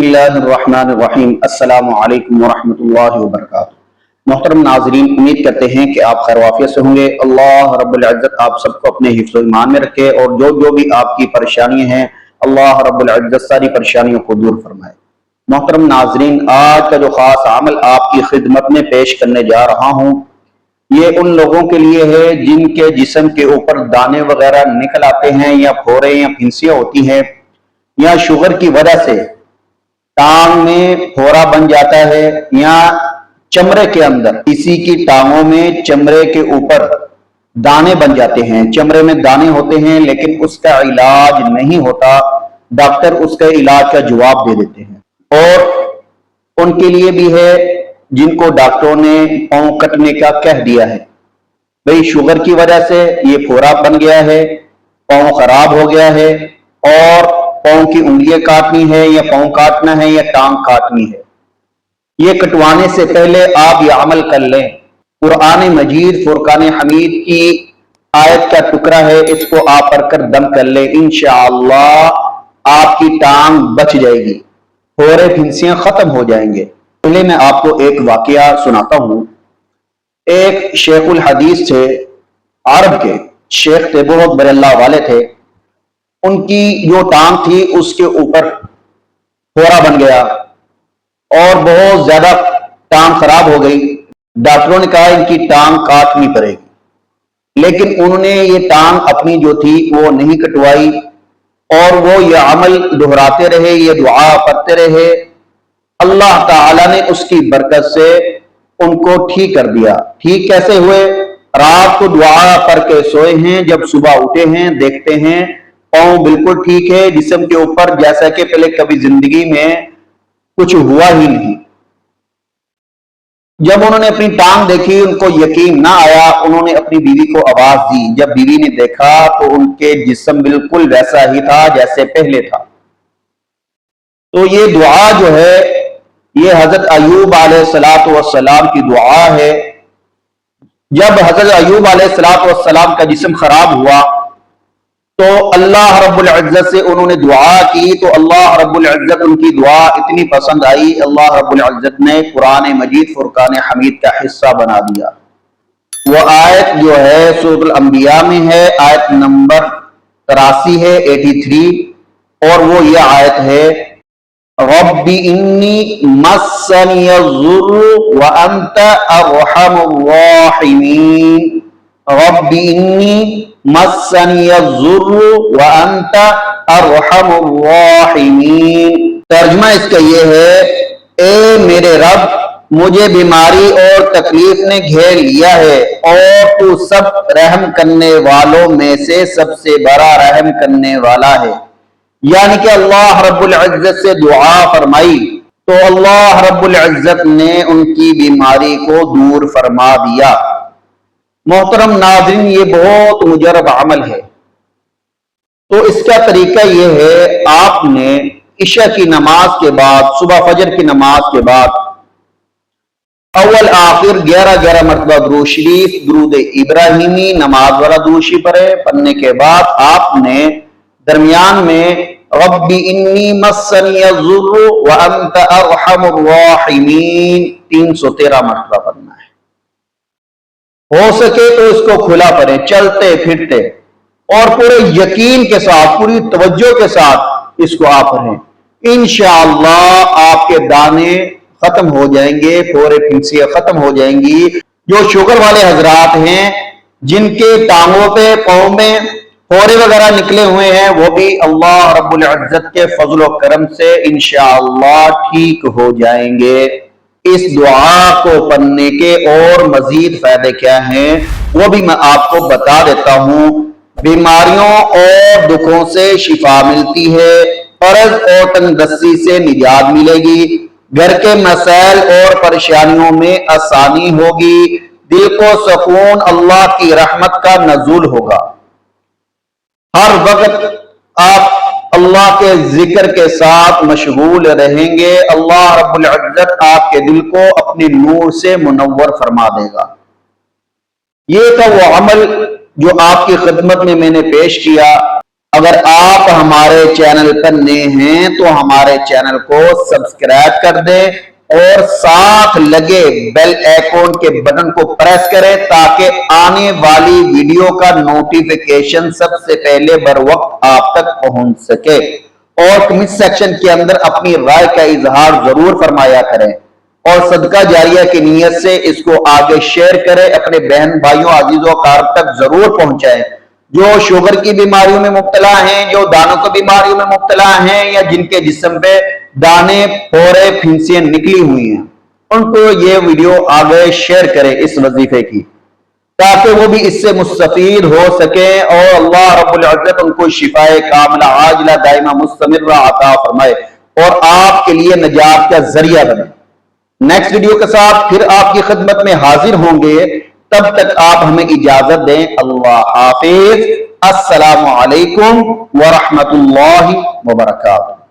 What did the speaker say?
बिस्मिल्लाहिर्रहमानिर्रहीम। अस्सलामु अलैकुम वरहमतुल्लाहि वबरकातुहू। मोहतरम नाज़रीन, उम्मीद करते हैं कि आप खैर वाफियत से होंगे। अल्लाह रब्बुल इज़्ज़त आप सबको अपने हिफ्ज़ व ईमान में रखे और जो भी आपकी परेशानियां हैं अल्लाह रब्बुल इज़्ज़त सारी परेशानियों को दूर फरमाए। मोहतरम नाज़रीन, आज का जो खास अमल आपकी खिदमत में पेश करने जा रहा हूँ, ये उन लोगों के लिए है जिनके जिस्म के ऊपर दाने वगैरह निकल आते हैं या फोड़े या फिंसियां होती हैं, या शुगर की वजह से टांग में फोड़ा बन जाता है, या चमड़े के अंदर किसी की टांगों में चमड़े के ऊपर दाने बन जाते हैं। चमड़े में दाने होते हैं लेकिन उसका इलाज नहीं होता, डॉक्टर उसके इलाज का जवाब दे देते हैं। और उनके लिए भी है जिनको डॉक्टरों ने पांव कटने का कह दिया है। भाई शुगर की वजह से ये फोड़ा बन गया है, पांव खराब हो गया है और पांव की उंगलियां काटनी है या पांव काटना है या टांग काटनी है। ये कटवाने से पहले आप ये अमल कर लें। कुरान मजीद फुरकान हमीद की आयत का टुकड़ा है, इसको आप पढ़कर दम कर लें, इंशाअल्लाह आपकी टांग बच जाएगी, फोड़े फिंसियां खत्म हो जाएंगे। पहले मैं आपको एक वाकया सुनाता हूं। एक शेखुल हदीस थे, अरब के शेख थे, बहुत बड़े अल्लाह वाले थे। उनकी जो टांग थी उसके ऊपर फोड़ा बन गया और बहुत ज्यादा टांग खराब हो गई। डॉक्टरों ने कहा इनकी टांग काटनी पड़ेगी, लेकिन उन्होंने ये टांग अपनी जो थी वो नहीं कटवाई और वो ये अमल दोहराते रहे, ये दुआ पढ़ते रहे। अल्लाह ताला ने उसकी बरकत से उनको ठीक कर दिया। ठीक कैसे हुए? रात को दुआ पढ़ के सोए हैं, जब सुबह उठे हैं देखते हैं पांव बिल्कुल ठीक है, जिस्म के ऊपर जैसा कि पहले कभी जिंदगी में कुछ हुआ ही नहीं। जब उन्होंने अपनी टांग देखी उनको यकीन ना आया, उन्होंने अपनी बीवी को आवाज दी। जब बीवी ने देखा तो उनके जिस्म बिल्कुल वैसा ही था जैसे पहले था। तो ये दुआ जो है ये हजरत अय्यूब अलैहिस्सलातु वस्सलाम की दुआ है। जब हजरत अय्यूब अलैहिस्सलातु वस्सलाम का जिस्म खराब हुआ तो अल्लाह रब्बुल इज़्ज़त से उन्होंने दुआ की, तो अल्लाह रब्बुल इज़्ज़त उनकी दुआ इतनी पसंद आई, अल्लाह रब्बुल इज़्ज़त ने कुरान मजीद फुरकान हमीद का हिस्सा बना दिया। वो आयत जो है सूरह अल-अंबिया में है, आयत नंबर 83 है, 83, और वो ये आयत है, रब्बी इन्नी मस्सनियज़्ज़ुर्रु व अन्त अर्हमुर राहिमीन। रब्बी इन्नी मस्सनियज़्ज़ुर्रु व अन्त अर्हमुर राहिमीन। तर्जुमा इसका ये है, ए मेरे रब, मुझे बीमारी और तकलीफ ने घेर लिया है और तू सब रहम करने वालों में से सबसे बड़ा रहम करने वाला है। यानी कि अल्लाह रब्बुल इज़्ज़त से दुआ फरमाई तो अल्लाह रब्बुल इज़्ज़त ने उनकी बीमारी को दूर फरमा दिया। मोहतरम नाज़रीन, ये बहुत मुजरब अमल है। तो इसका तरीका ये है, आपने इशा की नमाज के बाद, सुबह फजर की नमाज के बाद अव्वल आखिर 11 मरतबा दुरूद शरीफ, दुरूद इब्राहिमी, नमाज वाला दुरूद शरीफ पढ़ने के बाद आपने दरमियान में रब्बी इन्नी मस्सनियज़्ज़ुर्रु व अन्त अर्हमुर राहिमीन 313 मरतबा पढ़ना है। हो सके तो इसको खुला पढ़ें, चलते फिरते, और पूरे यकीन के साथ, पूरी तवज्जो के साथ इसको आप पढ़ें। इंशाअल्लाह आपके दाने खत्म हो जाएंगे, फोड़े फिंसियां खत्म हो जाएंगी। जो शुगर वाले हजरात हैं जिनके टांगों पे पांव में फोड़े वगैरह निकले हुए हैं, वो भी अल्लाह रब्बुल इज़्ज़त के फजल व करम से इंशाअल्लाह ठीक हो जाएंगे। इस दुआ को पढ़ने के और मजीद फायदे क्या हैं वो भी मैं आपको बता देता हूं। बीमारियों और दुखों से शिफा मिलती है, फर्ज और तंगदस्ती से निजात मिलेगी, घर के मसाइल और परेशानियों में आसानी होगी, दिल को सुकून, अल्लाह की रहमत का नज़ुल होगा। हर वक्त आप अल्लाह के जिक्र के साथ मशगूल रहेंगे, अल्लाह रब्बुल इज़्ज़त आपके दिल को अपने नूर से मुनव्वर फरमा देगा। ये था वो अमल जो आपकी खिदमत में मैंने पेश किया। اگر آپ ہمارے چینل پر نئے ہیں تو ہمارے چینل کو سبسکرائب کر دیں اور ساتھ لگے بیل آئیکن کے بٹن کو پریس کریں تاکہ آنے والی ویڈیو کا نوٹیفیکیشن سب سے پہلے بر وقت آپ تک پہنچ سکے۔ اور کمنٹ سیکشن کے اندر اپنی رائے کا اظہار ضرور فرمایا کریں اور صدقہ جاریہ کی نیت سے اس کو آگے شیئر کریں، اپنے بہن بھائیوں عزیزوں و اقارب تک ضرور پہنچائیں۔ جو شوگر کی بیماریوں میں مبتلا ہیں، جو دانوں کی بیماریوں میں مبتلا ہیں، یا جن کے جسم پہ دانے پھوڑے پھنسیاں نکلی ہوئی ہیں، ان کو یہ ویڈیو آگے شیئر کریں اس وظیفے کی، تاکہ وہ بھی اس سے مستفید ہو سکیں اور اللہ رب العزت ان کو شفاء کاملہ عاجلہ دائمہ مستمرہ عطا فرمائے اور آپ کے لیے نجات کا ذریعہ بنے۔ نیکسٹ ویڈیو کے ساتھ پھر آپ کی خدمت میں حاضر ہوں گے، تب تک آپ ہمیں اجازت دیں۔ اللہ حافظ۔ السلام علیکم ورحمۃ اللہ وبرکاتہ۔